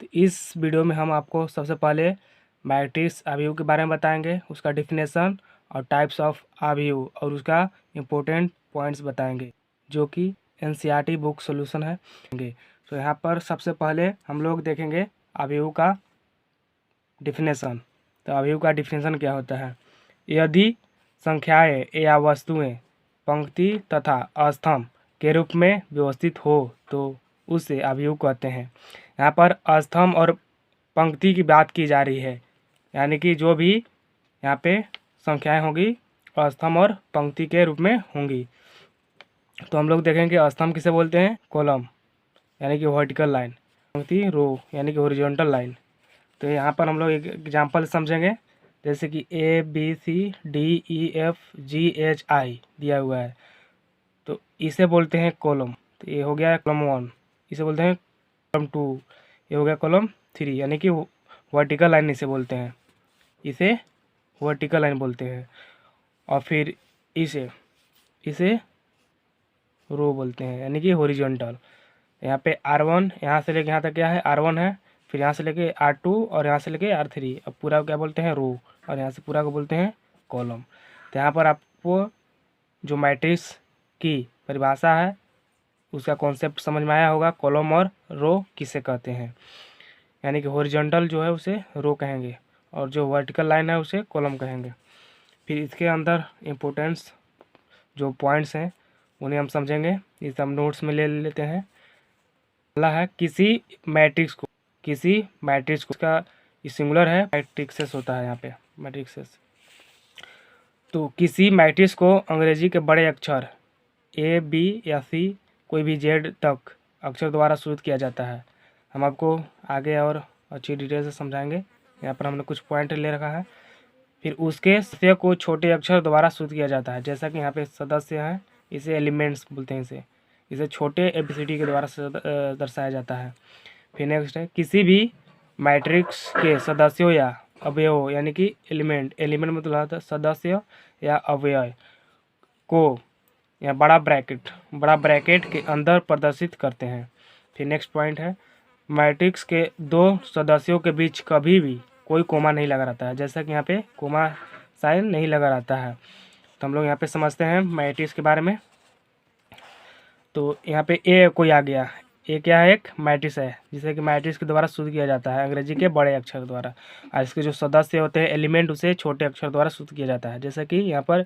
तो इस वीडियो में हम आपको सबसे पहले मैट्रिक्स अवयव के बारे में बताएंगे, उसका डिफिनेशन और टाइप्स ऑफ अवयव और उसका इम्पोर्टेंट पॉइंट्स बताएंगे जो कि एनसीईआरटी बुक सॉल्यूशन है। तो यहाँ पर सबसे पहले हम लोग देखेंगे अवयव का डिफिनेशन। तो अवयव का डिफिनेशन क्या होता है? यदि संख्याएं या वस्तुएं पंक्ति तथा स्तंभ के रूप में व्यवस्थित हो तो उसे अवयव कहते हैं। यहाँ पर स्तंभ और पंक्ति की बात की जा रही है, यानी कि जो भी यहाँ पे संख्याएं होंगी स्तंभ और पंक्ति के रूप में होंगी। तो हम लोग देखेंगे स्तंभ किसे बोलते हैं? कॉलम यानी कि वर्टिकल लाइन, पंक्ति रो यानी कि हॉरिजॉन्टल लाइन। तो यहाँ पर हम लोग एक एग्जाम्पल समझेंगे, जैसे कि ABCDEFGHI दिया हुआ है, तो इसे बोलते हैं कॉलम। तो ये हो गया कॉलम 1, इसे बोलते हैं कॉलम 2, ये हो गया कॉलम 3, यानी कि वर्टिकल लाइन इसे बोलते हैं, इसे वर्टिकल लाइन बोलते हैं। और फिर इसे रो बोलते हैं, यानी कि हॉरिजॉन्टल। यहाँ पे R1 यहाँ से लेके यहाँ तक क्या है? R1 है। फिर यहाँ से लेके R2 और यहाँ से लेके R3, अब पूरा क्या बोलते हैं? रो। और यहाँ से पूरा को बोलते हैं कॉलम। तो यहाँ पर आपको जो मैट्रिक्स की परिभाषा है उसका कॉन्सेप्ट समझ में आया होगा, कॉलम और रो किसे कहते हैं। यानी कि हॉरिजॉन्टल जो है उसे रो कहेंगे और जो वर्टिकल लाइन है उसे कॉलम कहेंगे। फिर इसके अंदर इम्पोर्टेंस जो पॉइंट्स हैं उन्हें हम समझेंगे, इसे हम नोट्स में ले लेते हैं। पहला है किसी मैट्रिक्स को का सिंगुलर है, मैट्रिक्सेस होता है यहाँ पे मैट्रिक्सेस। तो किसी मैट्रिक्स को अंग्रेजी के बड़े अक्षर A, B या C कोई भी Z तक अक्षर द्वारा सूचित किया जाता है। हम आपको आगे और अच्छी डिटेल से समझाएंगे। यहाँ पर हमने कुछ पॉइंट ले रखा है। फिर उसके सदस्य को छोटे अक्षर द्वारा सूचित किया जाता है, जैसा कि यहाँ पे सदस्य हैं, इसे एलिमेंट्स बोलते हैं, इसे छोटे ABCD के द्वारा दर्शाया जाता है। फिर नेक्स्ट है किसी भी मैट्रिक्स के सदस्यों या अवयव यानी कि एलिमेंट मतलब होता है सदस्य या अवयव को या बड़ा ब्रैकेट के अंदर प्रदर्शित करते हैं। फिर नेक्स्ट पॉइंट है मैट्रिक्स के दो सदस्यों के बीच कभी भी कोई कोमा नहीं लगा रहता है, जैसा कि यहाँ पे कोमा साइन नहीं लगा रहता है। तो हम लोग यहाँ पे समझते हैं मैट्रिक्स के बारे में। तो यहाँ पे ए कोई आ गया, ए क्या है? एक मैट्रिक्स है जिसे कि मैट्रिक्स के द्वारा शुरू किया जाता है अंग्रेजी के बड़े अक्षर द्वारा, और इसके जो सदस्य होते हैं एलिमेंट उसे छोटे अक्षर द्वारा शुरू किया जाता है, जैसे कि यहाँ पर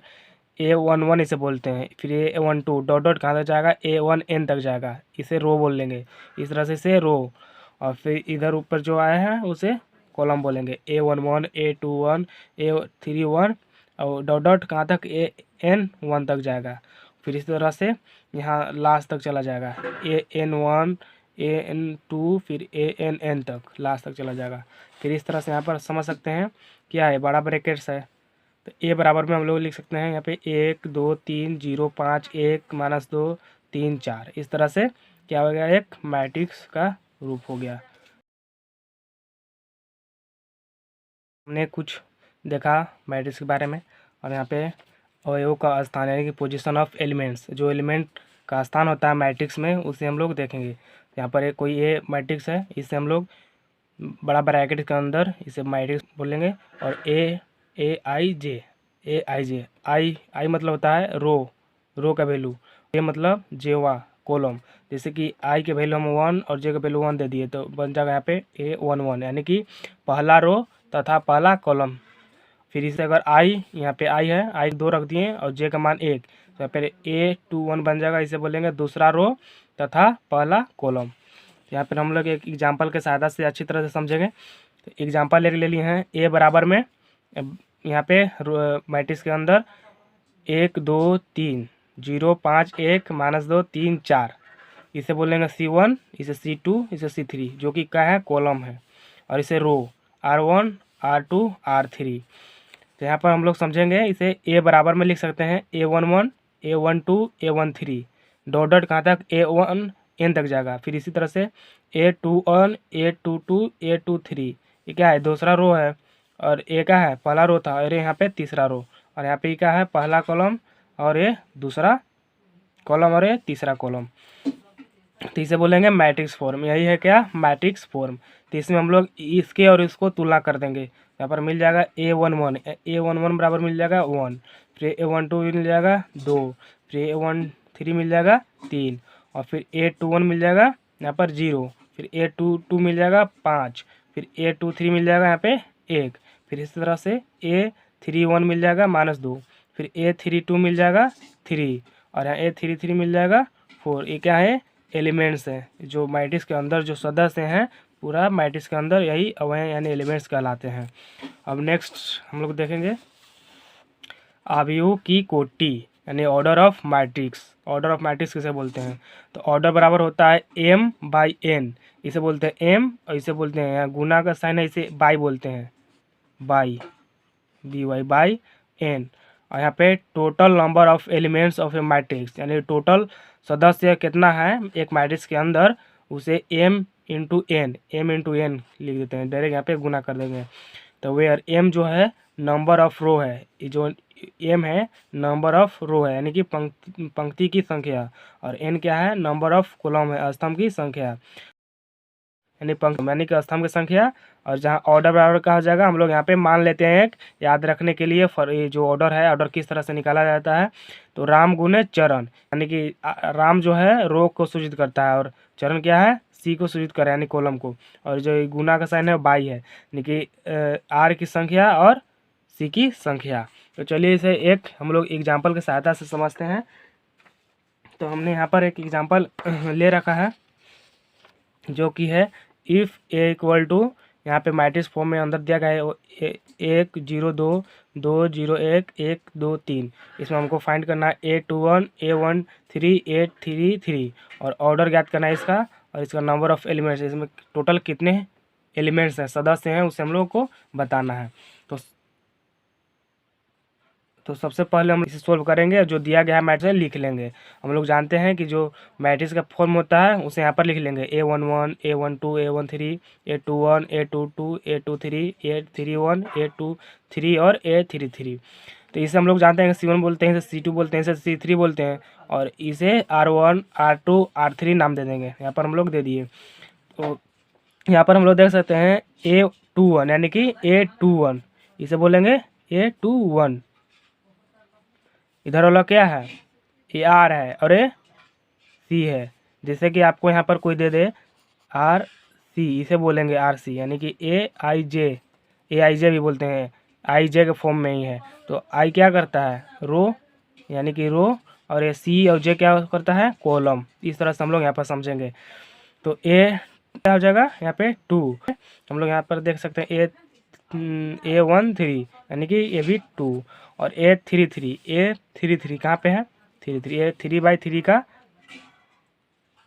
A11 इसे बोलते हैं। फिर A12 डॉट डॉट कहाँ तक जाएगा? A1N तक जाएगा, इसे रो बोल लेंगे। इस तरह से इसे रो, और फिर इधर ऊपर जो आया है उसे कॉलम बोलेंगे। A11 A21 A31 और डॉट डॉट कहाँ तक? AN1 तक जाएगा। फिर इस तरह से यहाँ लास्ट तक चला जाएगा, AN1 AN2 फिर ANN तक लास्ट तक चला जाएगा। फिर इस तरह से यहाँ पर समझ सकते हैं क्या है, बड़ा ब्रैकेट्स है। तो ए बराबर में हम लोग लिख सकते हैं यहाँ पे 1 2 3 0 5 1 -2 3 4, इस तरह से क्या हो गया? एक मैट्रिक्स का रूप हो गया। हमने कुछ देखा मैट्रिक्स के बारे में, और यहाँ पे अवयव का स्थान यानी कि पोजीशन ऑफ एलिमेंट्स, जो एलिमेंट का स्थान होता है मैट्रिक्स में उसे हम लोग देखेंगे। यहाँ पर एक कोई ए मैट्रिक्स है, इसे हम लोग बड़ा ब्रैकेट के अंदर इसे मैट्रिक्स बोलेंगे। और आई मतलब होता है रो का वैल्यू, ए मतलब जेवा कॉलम, जैसे कि आई के वैल्यू हम 1 और जे का वैल्यू 1 दे दिए तो बन जाएगा यहाँ पे A11 यानी कि पहला रो तथा पहला कॉलम। फिर इसे अगर आई यहाँ पे आई है, आई 2 रख दिए और जे का मान 1, तो यहाँ पे A21 बन जाएगा, इसे बोलेंगे दूसरा रो तथा पहला कॉलम। यहाँ पर हम लोग एक एग्जाम्पल के सहायता से अच्छी तरह से समझेंगे। तो एग्जाम्पल ले लिए हैं ए बराबर में, यहाँ पे मैट्रिक्स के अंदर 1 2 3 0 5 1 -2 3 4, इसे बोलेंगे C1, इसे C2, इसे C3, जो कि क्या है? कॉलम है। और इसे रो R1 R2 R3। तो यहाँ पर हम लोग समझेंगे, इसे ए बराबर में लिख सकते हैं A11 A12 A13 dot dot कहाँ तक? A1N तक जाएगा। फिर इसी तरह से A21 A22 A23, ये क्या है? दूसरा रो है, और ए का है? पहला रो था, और यहाँ पे तीसरा रो, और यहाँ पे क्या है? पहला कॉलम और ये दूसरा कॉलम और ये तीसरा कॉलम। तो इसे बोलेंगे मैट्रिक्स फॉर्म। यही है क्या, मैट्रिक्स फॉर्म। तो इसमें हम लोग इसके और इसको तुलना कर देंगे। यहाँ पर मिल जाएगा A11 बराबर मिल जाएगा 1, फिर A12 मिल जाएगा 2, फिर A13 मिल जाएगा 3, और फिर A21 मिल जाएगा यहाँ पर 0, फिर A22 मिल जाएगा 5, फिर A23 मिल जाएगा यहाँ पे 1, फिर इस तरह से A31 मिल जाएगा -2, फिर A32 मिल जाएगा 3, और यहाँ A33 मिल जाएगा 4। ये क्या है, एलिमेंट्स हैं, जो मैट्रिक्स के अंदर जो सदस्य हैं पूरा मैट्रिक्स के अंदर यही अवयव यानी एलिमेंट्स कहलाते हैं। अब नेक्स्ट हम लोग देखेंगे अवयवों की कोटि यानी order of matrix. Order of matrix किसे बोलते हैं, तो ऑर्डर बराबर होता है m/n। इसे बोलते हैं m, और इसे बोलते हैं, यहाँ गुना का साइन है इसे बाई बोलते हैं, बाई by n। और यहाँ पे total number of elements of A matrix यानी टोटल सदस्य कितना है एक मैट्रिक्स के अंदर, उसे m/n लिख देते हैं, डायरेक्ट यहाँ पे गुना कर देंगे। तो वेयर m जो है नंबर ऑफ रो है, ये जो m है नंबर ऑफ रो है यानी कि पंक्ति की संख्या, और n क्या है नंबर ऑफ कॉलम है, स्तंभ की संख्या यानी यानी कि स्तंभ की संख्या। और जहाँ ऑर्डर बराबर का हो जाएगा, हम लोग यहाँ पे मान लेते हैं एक याद रखने के लिए ये जो ऑर्डर है, ऑर्डर किस तरह से निकाला जाता है, तो राम गुने चरण यानी कि राम जो है रो को सूचित करता है, और चरण क्या है सी को सूचित कर रहा है यानी कॉलम को, और जो गुना का साइन है बाई है यानी कि आर की संख्या और सी की संख्या। तो चलिए इसे एक हम लोग एग्जाम्पल की सहायता से समझते हैं। तो हमने यहाँ पर एक एग्जाम्पल ले रखा है जो कि है इफ़ ए इक्वल टू, यहाँ पे मैट्रिक्स फॉर्म में अंदर दिया गया है 1 0 2 2 0 1 1 2 3। इसमें हमको फाइंड करना है A21 A13 A33 और ऑर्डर ज्ञात करना है इसका, और इसका नंबर ऑफ एलिमेंट्स, इसमें टोटल कितने एलिमेंट्स हैं सदस्य हैं उसे हम लोग को बताना है। तो सबसे पहले हम इसे सोल्व करेंगे, जो दिया गया है मैट्रिक्स लिख लेंगे। हम लोग जानते हैं कि जो मैट्रिक्स का फॉर्म होता है उसे यहाँ पर लिख लेंगे A11 A12 A13 A21 A22 A23 A31 A23 और A33। तो इसे हम लोग जानते हैं कि C1 बोलते हैं, इसे C2 बोलते हैं, इसे C3 बोलते हैं, और इसे R1 R2 R3 नाम दे देंगे। यहाँ पर हम लोग दे दिए। तो यहाँ पर हम लोग देख सकते हैं A21 यानी कि A21, इसे बोलेंगे A21। इधर वाला क्या है, ये आर है और ये सी है। जैसे कि आपको यहाँ पर कोई दे दे आर सी, इसे बोलेंगे आर सी यानी कि ए आई जे भी बोलते हैं, आई जे के फॉर्म में ही है। तो आई क्या करता है रो यानी कि रो, और ये सी और जे क्या करता है कॉलम। इस तरह से हम लोग यहाँ पर समझेंगे। तो ए क्या हो जाएगा यहाँ पे 2, हम लोग यहाँ पर देख सकते हैं A13 यानी कि ये भी 2, और A33 कहाँ पे है 33, ये 3/3 का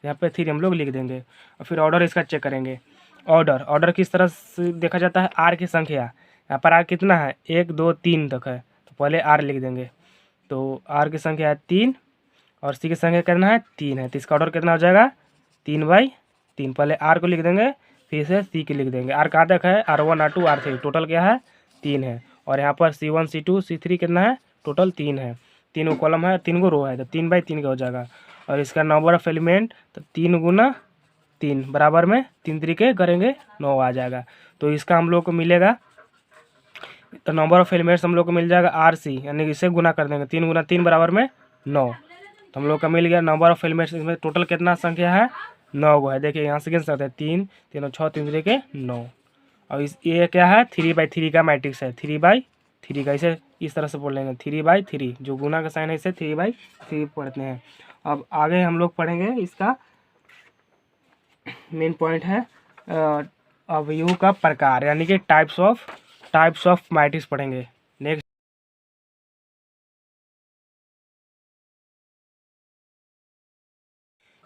यहाँ पे 3 हम लोग लिख देंगे। और फिर ऑर्डर इसका चेक करेंगे। ऑर्डर किस तरह से देखा जाता है, आर की संख्या, यहाँ पर आर कितना है 1 2 3 तक है, तो पहले आर लिख देंगे। तो आर की संख्या है 3 और सी की संख्या कितना है 3 है, तो इसका ऑर्डर कितना हो जाएगा 3/3। पहले आर को लिख देंगे फिर से सी की लिख देंगे। आर कहाँ तक है R1 R2 R3, टोटल क्या है 3 है, और यहाँ पर C1 C2 C3 कितना है टोटल 3 है। 3 को कॉलम है 3 को रो है, तो 3/3 का हो जाएगा। और इसका नंबर ऑफ एलिमेंट तो 3 गुना 3 बराबर में 3 तरीके करेंगे 9 आ जाएगा। तो इसका हम लोग को मिलेगा, तो नंबर ऑफ एलिमेंट्स हम लोग को मिल जाएगा RC यानी कि इसे गुना कर देंगे 3 गुना 3 बराबर में 9। तो हम लोग का मिल गया नंबर ऑफ एलिमेंट्स। इसमें टोटल कितना संख्या है 9 गो है। देखिए यहाँ से गिन सकते हैं 3 3 6 3 तरीके 9। और इस ये क्या है 3/3 का मैट्रिक्स है, 3/3 का, इसे इस तरह से बोल लेंगे 3/3, जो गुना का साइन है इसे 3/3 पढ़ते हैं। अब आगे हम लोग पढ़ेंगे, इसका मेन पॉइंट है अवयव का प्रकार यानी कि टाइप्स ऑफ मैट्रिक्स पढ़ेंगे नेक्स्ट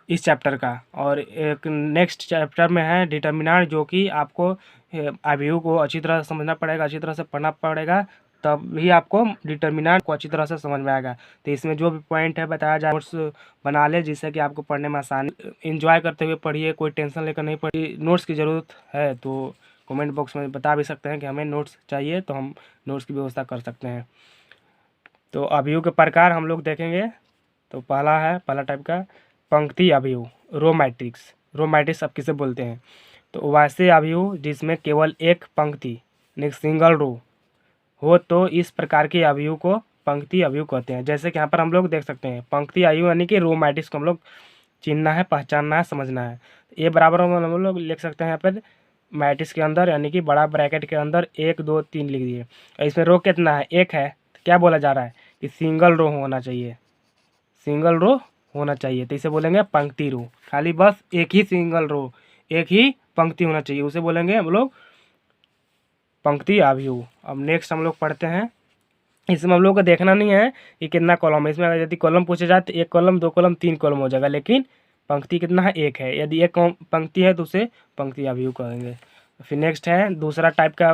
इस चैप्टर का। और एक नेक्स्ट चैप्टर में है डिटर्मिनेंट, जो कि आपको अवयव को अच्छी तरह से समझना पड़ेगा, अच्छी तरह से पढ़ना पड़ेगा, तभी आपको डिटर्मिनेंट को अच्छी तरह से समझ में आएगा। तो इसमें जो भी पॉइंट है बताया जाए नोट्स बना ले, जिससे कि आपको पढ़ने में आसानी, एंजॉय करते हुए पढ़िए, कोई टेंशन लेकर नहीं पढ़िए। नोट्स की ज़रूरत है तो कमेंट बॉक्स में बता भी सकते हैं कि हमें नोट्स चाहिए, तो हम नोट्स की व्यवस्था कर सकते हैं। तो अवयव के प्रकार हम लोग देखेंगे। तो पहला टाइप का पंक्ति अवयव, रो मैट्रिक्स, रो मैट्रिक्स अब किसे बोलते हैं। तो वैसे अवयव जिसमें केवल एक पंक्ति यानी सिंगल रो हो तो इस प्रकार के अवयव को पंक्ति अवयव कहते हैं। जैसे कि यहाँ पर हम लोग देख सकते हैं पंक्ति अवयव यानी कि रो मैट्रिक्स को हम लोग चिन्हना है, पहचानना है, समझना है। ए बराबर हम लोग लिख सकते हैं यहाँ पर मैट्रिक्स के अंदर यानी कि बड़ा ब्रैकेट के अंदर 1 2 3 लिख दिए। और इसमें रो कितना है, एक है। तो क्या बोला जा रहा है कि सिंगल रो होना चाहिए, सिंगल रो होना चाहिए। तो इसे बोलेंगे पंक्ति रो, खाली बस एक ही सिंगल रो, एक ही पंक्ति होना चाहिए, उसे बोलेंगे हम लोग पंक्ति अवयव। अब नेक्स्ट हम लोग पढ़ते हैं। इसमें हम लोग को देखना नहीं है कि कितना कॉलम है। इसमें अगर यदि कॉलम पूछे जाए तो 1 कॉलम 2 कॉलम 3 कॉलम हो जाएगा, लेकिन पंक्ति कितना है, एक है। यदि एक पंक्ति है तो उसे पंक्ति अवयव कहेंगे। फिर नेक्स्ट है दूसरा टाइप का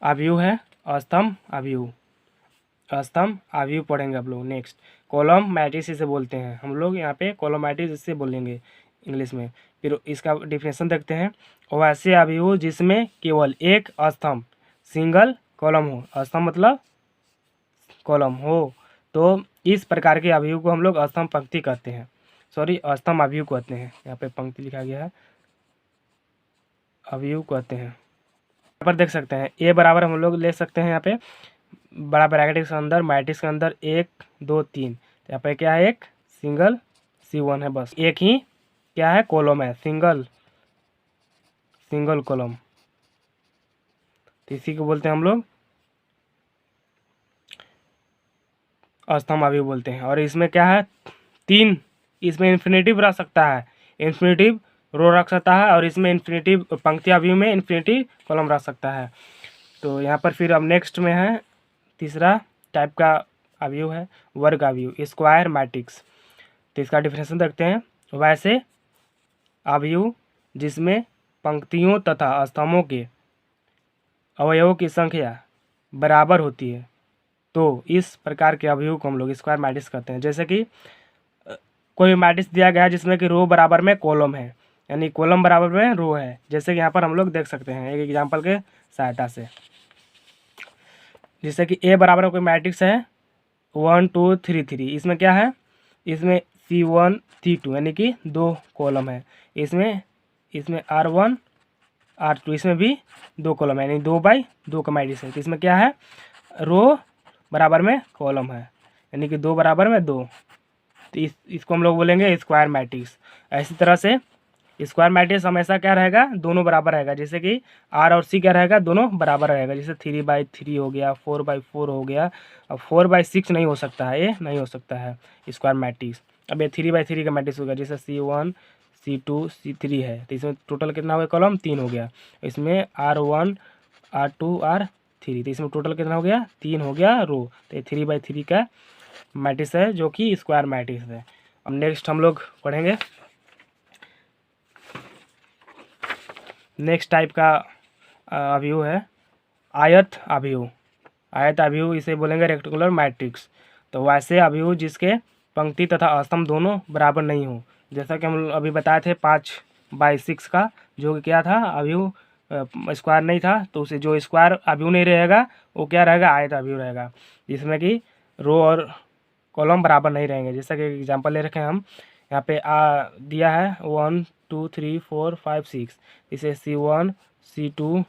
अवयव है स्तंभ अवयव। स्तंभ अवयव पढ़ेंगे आप लोग। नेक्स्ट कॉलम मैट्रिक्स इसे बोलते हैं हम लोग, यहाँ पे कॉलम मैट्रिक्स इससे बोलेंगे इंग्लिश में। फिर इसका डिफिनेशन देखते हैं। वैसे अवयव जिसमें केवल एक स्तंभ सिंगल कॉलम हो, स्तंभ मतलब कॉलम हो, तो इस प्रकार के अवयव को हम लोग स्तंभ पंक्ति कहते हैं, सॉरी स्तंभ अवयव कहते हैं। यहाँ पे पंक्ति लिखा गया है, अवयव कहते हैं। यहाँ पर देख सकते हैं ए बराबर हम लोग ले सकते हैं यहाँ पे बड़ा ब्रैकेट के अंदर मैट्रिक्स के अंदर 1 2 3। तो यहाँ पे क्या है, एक सिंगल C1 है, बस एक ही क्या है कॉलम है, सिंगल कॉलम। तो इसी को बोलते हैं हम लोग स्तंभ अवयव बोलते हैं। और इसमें क्या है 3, इसमें इन्फिनेटिव रख सकता है, इन्फिनेटिव रो रख सकता है, और इसमें इन्फिनेटिव पंक्ति अवयव में इन्फिनेटिव कॉलम रख सकता है। तो यहाँ पर फिर अब नेक्स्ट में है तीसरा टाइप का अवयव है वर्ग अवयव, स्क्वायर मैट्रिक्स। तो इसका डिफिनेशन देखते हैं। वैसे अवयव जिसमें पंक्तियों तथा स्तंभों के अवयवों की संख्या बराबर होती है तो इस प्रकार के अवयव को हम लोग स्क्वायर मैट्रिक्स कहते हैं। जैसे कि कोई मैट्रिक्स दिया गया है जिसमें कि रो बराबर में कॉलम है, यानी कॉलम बराबर में रो है। जैसे कि यहाँ पर हम लोग देख सकते हैं एक एग्जांपल के सहायता से। जैसे कि ए बराबर में कोई मैट्रिक्स है 1 2 3 3, इसमें क्या है, इसमें C1 C2 यानी कि 2 कॉलम है। इसमें R1 R2, इसमें भी 2 कॉलम है, यानी 2 बाई 2 का मैट्रिक्स है। तो इसमें क्या है, रो बराबर में कॉलम है, यानी कि 2 बराबर में 2। तो इसको हम लोग बोलेंगे स्क्वायर मैट्रिक्स। ऐसी तरह से स्क्वायर मैट्रिक्स हमेशा क्या रहेगा, दोनों बराबर रहेगा। जैसे कि R और C क्या रहेगा, दोनों बराबर रहेगा। जैसे 3/3 हो गया, 4/4 हो गया। अब 4/6 नहीं हो सकता है, ये नहीं हो सकता है स्क्वायर मैट्रिक्स। अब ये 3/3 का मैट्रिक्स होगा, जैसे C1 C2 C3 है। तो इसमें टोटल कितना हो गया, कॉलम 3 हो गया। इसमें R1 R2 R3, तो इसमें टोटल कितना हो गया, 3 हो गया रो। तो ये 3/3 का मैट्रिक्स है जो कि स्क्वायर मैट्रिक्स है। अब नेक्स्ट हम लोग पढ़ेंगे नेक्स्ट टाइप का अवयव है आयत अवयव। आयत अवयव इसे बोलेंगे रेक्टेंगुलर मैट्रिक्स। तो वैसे अवयव जिसके पंक्ति तथा स्तंभ दोनों बराबर नहीं हो, जैसा कि हम अभी बताए थे 5/6 का, जो कि क्या था अवयव स्क्वायर नहीं था। तो उसे जो स्क्वायर अवयव नहीं रहेगा वो क्या रहेगा, आयत अवयव रहेगा, जिसमें कि रो और कॉलम बराबर नहीं रहेंगे। जैसा कि एग्जांपल ले रखे हैं हम, यहाँ पे दिया है 1 2 3 4 5 6, इसे C1 C2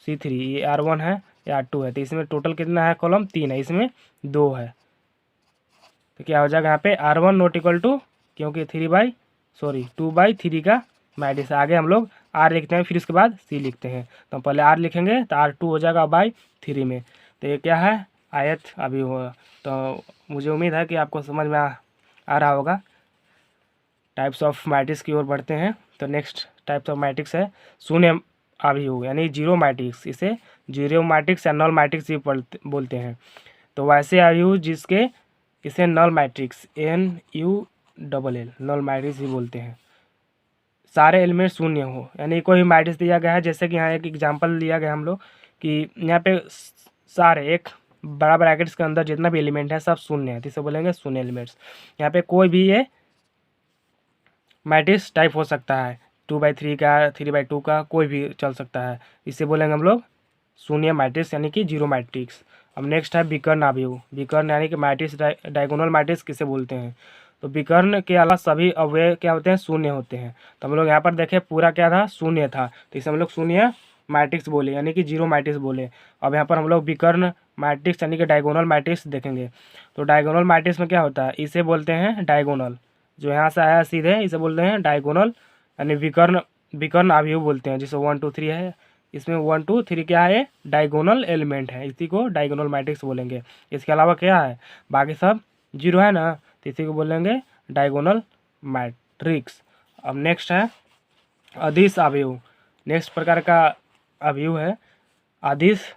C3, ये R1 है, ये R2 है। तो इसमें टोटल कितना है, कॉलम 3 है, इसमें 2 है। तो क्या हो जाएगा यहाँ पे R1 नॉट इक्वल टू, क्योंकि 2/3 का मैट्रिक्स। आगे हम लोग R लिखते हैं, फिर उसके बाद C लिखते हैं। तो पहले R लिखेंगे तो R2 हो जाएगा /3 में। तो ये क्या है, आयत अवयव होगा। तो मुझे उम्मीद है कि आपको समझ में आ रहा होगा। टाइप्स ऑफ मैट्रिक्स की ओर बढ़ते हैं। तो नेक्स्ट टाइप्स ऑफ मैट्रिक्स है शून्य अवयव यानी जीरो मैट्रिक्स। इसे जीरो मैट्रिक्स या नल मैट्रिक्स भी बोलते हैं। तो वैसे अवयव जिसके इसे null matrix NULL null matrix भी बोलते हैं। सारे एलिमेंट शून्य हो, यानी कोई मैट्रिक्स दिया गया है, जैसे कि यहाँ एक एग्जांपल दिया गया हम लोग कि यहाँ पे सारे एक बड़ा ब्रैकेट्स के अंदर जितना भी एलिमेंट है सब शून्य है, तो इसे बोलेंगे शून्य एलिमेंट्स। यहाँ पे कोई भी ये मैट्रिक्स टाइप हो सकता है, 2/3 का, 3/2 का, कोई भी चल सकता है। इसे बोलेंगे हम लोग शून्य मैट्रिक्स यानी कि जीरो मैट्रिक्स। अब नेक्स्ट है विकर्ण अवयव। विकर्ण यानी कि मैट्रिक्स डायगोनल मैट्रिक्स किसे बोलते हैं। तो विकर्ण के अलावा सभी अवयव क्या होते हैं, शून्य होते हैं। तो हम लोग यहाँ पर देखें पूरा क्या था, शून्य था, तो इसे हम लोग शून्य मैट्रिक्स बोले, यानी कि जीरो मैट्रिक्स बोले। अब यहाँ पर हम लोग विकर्ण मैट्रिक्स यानी कि डायगोनल मैट्रिक्स देखेंगे। तो डायगोनल मैट्रिक्स में क्या होता है, इसे बोलते हैं डायगोनल, जो यहाँ से आया सीधे इसे बोलते हैं डायगोनल, यानी विकर्ण विकर्ण अवयव बोलते हैं। जैसे 1 2 3 है, इसमें 1 2 3 क्या है, डायगोनल एलिमेंट है, इसी को डायगोनल मैट्रिक्स बोलेंगे। इसके अलावा क्या है, बाकी सब जीरो है ना, तो इसी को बोलेंगे डायगोनल मैट्रिक्स। अब नेक्स्ट है अदिश अवयव। नेक्स्ट प्रकार का अवयव है अदिश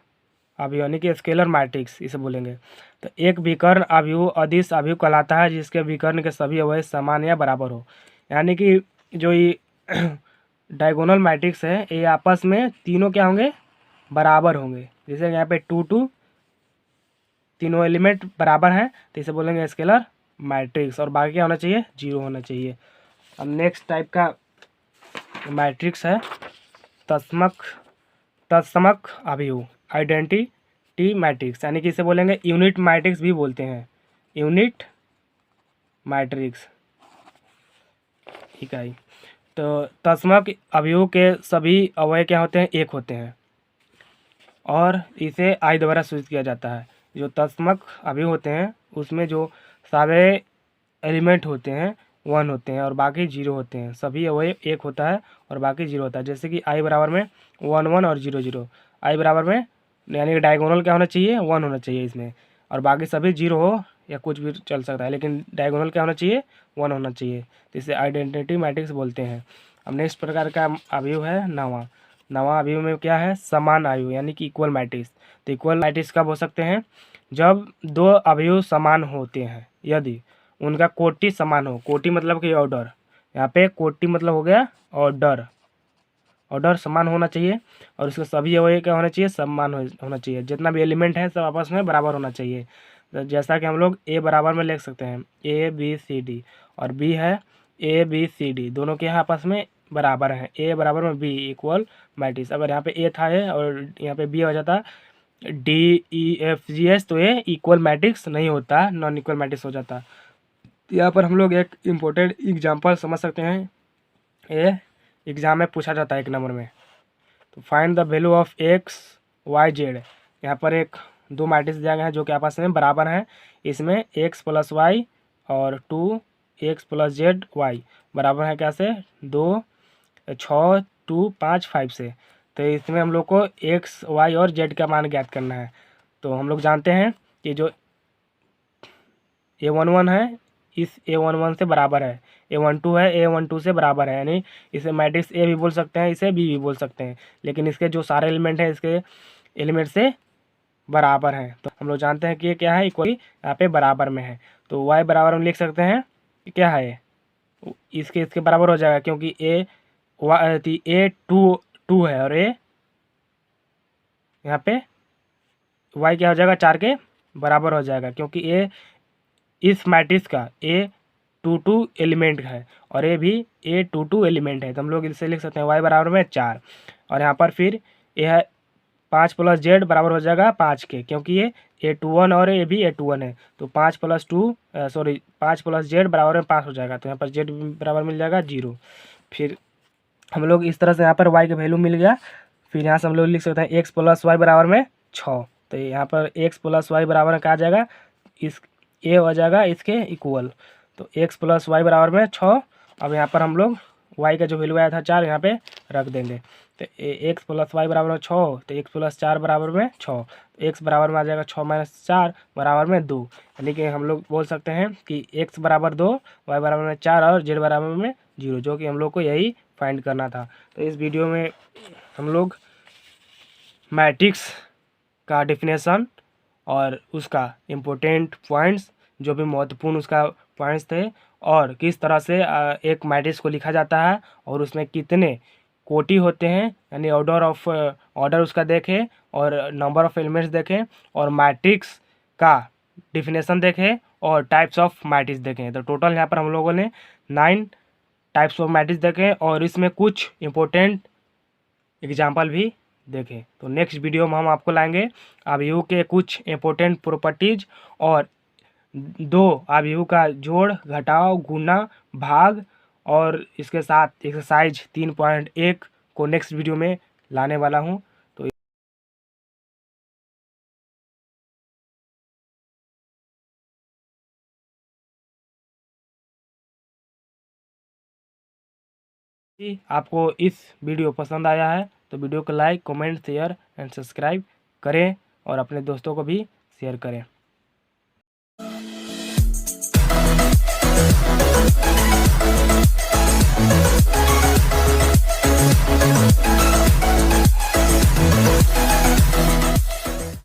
अवयव, यानी कि स्केलर मैट्रिक्स इसे बोलेंगे। तो एक विकर्ण अवयव अदिश अवयव कहलाता है जिसके विकर्ण के सभी अवयव समान या बराबर हो। यानी कि जो ये डायगोनल मैट्रिक्स है, ये आपस में तीनों क्या होंगे, बराबर होंगे। जैसे यहाँ पे 2 2 तीनों एलिमेंट बराबर हैं, तो इसे बोलेंगे स्केलर मैट्रिक्स। और बाकी क्या होना चाहिए, जीरो होना चाहिए। अब नेक्स्ट टाइप का मैट्रिक्स है तत्समक अवयव, आइडेंटिटी मैट्रिक्स, यानी कि इसे बोलेंगे यूनिट मैट्रिक्स भी बोलते हैं, यूनिट मैट्रिक्स इकाई। तो तत्समक अवयव के सभी अवयव क्या होते हैं, एक होते हैं, और इसे आई द्वारा सूचित किया जाता है। जो तत्समक अवयव होते हैं उसमें जो सारे एलिमेंट होते हैं 1 होते हैं और बाकी 0 होते हैं। सभी अवयव एक होता है और बाकी 0 होता है। जैसे कि आई बराबर में 1 1 और 0 0, आई बराबर में यानी कि डायगोनल क्या होना चाहिए, 1 होना चाहिए इसमें, और बाकी सभी 0 हो या कुछ भी चल सकता है, लेकिन डायगोनल क्या होना चाहिए, 1 होना चाहिए। तो इसे आइडेंटिटी मैट्रिक्स बोलते हैं। अब नेक्स्ट प्रकार का अवयव है नवा अवयव में क्या है, समान अवयव, यानी कि इक्वल मैट्रिक्स। तो इक्वल मैट्रिक्स कब हो सकते हैं, जब दो अवयव समान होते हैं, यदि उनका कोटि समान हो। कोटि मतलब कि ऑर्डर, यहाँ पे कोटि मतलब हो गया ऑर्डर, ऑर्डर समान होना चाहिए, और उसके सभी अवयव क्या होना चाहिए, समान होना चाहिए। जितना भी एलिमेंट है सब आपस में बराबर होना चाहिए। तो जैसा कि हम लोग ए बराबर में लिख सकते हैं ए बी सी डी, और बी है ए बी सी डी, दोनों के यहाँ आपस में बराबर हैं, ए बराबर में बी इक्वल मैट्रिक्स। अगर यहाँ पे ए था है और यहाँ पे बी हो जाता D E F G H, तो ये इक्वल मैट्रिक्स नहीं होता, नॉन इक्वल मैट्रिक्स हो जाता। यहाँ पर हम लोग एक इम्पोर्टेंट एग्जांपल समझ सकते हैं, ये एग्जाम में पूछा जाता है 1 नंबर में। तो find the value of x y z. यहाँ पर एक दो मैट्रिक्स दिया गया है जो कि आपस में बराबर हैं। इसमें एक्स प्लस वाई और 2 एक्स प्लस जेड वाई बराबर है कैसे, 2 6 2 5 5 से। तो इसमें हम लोग को एक्स वाई और जेड का मान ज्ञात करना है। तो हम लोग जानते हैं कि जो A11 है इस A11 से बराबर है, A12 है A12 से बराबर है, यानी इसे मैट्रिक्स ए भी बोल सकते हैं, इसे बी भी बोल सकते हैं, लेकिन इसके जो सारे एलिमेंट हैं इसके एलिमेंट से बराबर हैं। तो हम लोग जानते हैं कि ये क्या है, इक्वली यहाँ पे बराबर में है। तो y बराबर हम लिख सकते हैं कि क्या है, इसके बराबर हो जाएगा, क्योंकि A2 है और ए यहाँ पे y क्या हो जाएगा, 4 के बराबर हो जाएगा, क्योंकि ए इस मैट्रिक्स का A22 एलिमेंट है और ये भी A22 एलिमेंट है। तो हम लोग इसे लिख सकते हैं y बराबर में 4, और यहाँ पर फिर यह है 5 प्लस जेड बराबर हो जाएगा 5 के, क्योंकि ये A21 और ये भी A21 है। तो 5 प्लस जेड बराबर में 5 हो जाएगा, तो यहाँ पर जेड बराबर मिल जाएगा 0। फिर हम लोग इस तरह से यहाँ पर y का वैल्यू मिल गया। फिर यहाँ से हम लोग लिख सकते हैं x प्लस वाई बराबर में 6। तो यहाँ पर x प्लस वाई बराबर में क्या आ जाएगा, इस ए हो जाएगा इसके इक्वल। तो x प्लस वाई बराबर में 6। अब यहाँ पर हम लोग y का जो वैल्यू आया था 4 यहाँ पे रख देंगे। तो x प्लस वाई बराबर में 6, तो x प्लस 4 बराबर में 6, तो x बराबर में आ जाएगा 6 माइनस 4 बराबर में 2, यानी कि हम लोग बोल सकते हैं कि x बराबर 2, y बराबर में 4 और z बराबर में 0, जो कि हम लोग को यही फाइंड करना था। तो इस वीडियो में हम लोग मैट्रिक्स का डेफिनेशन और उसका इम्पोर्टेंट पॉइंट्स, जो भी महत्वपूर्ण उसका पॉइंट्स थे, और किस तरह से एक मैट्रिक्स को लिखा जाता है और उसमें कितने कोटि होते हैं, यानी ऑर्डर उसका देखें, और नंबर ऑफ एलिमेंट्स देखें, और मैट्रिक्स का डिफिनेशन देखें, और टाइप्स ऑफ मैट्रिक्स देखें। तो टोटल यहाँ पर हम लोगों ने 9 टाइप्स ऑफ मैट्रिक्स देखें और इसमें कुछ इम्पोर्टेंट एग्जाम्पल भी देखें। तो नेक्स्ट वीडियो में हम आपको लाएंगे अवयव के कुछ इंपॉर्टेंट प्रॉपर्टीज और दो अवयवों का जोड़, घटाव, गुणा, भाग और इसके साथ एक्सरसाइज 3.1 को नेक्स्ट वीडियो में लाने वाला हूँ। तो यदि आपको इस वीडियो पसंद आया है तो वीडियो को like, comment, share and subscribe करें और अपने दोस्तों को भी शेयर करें।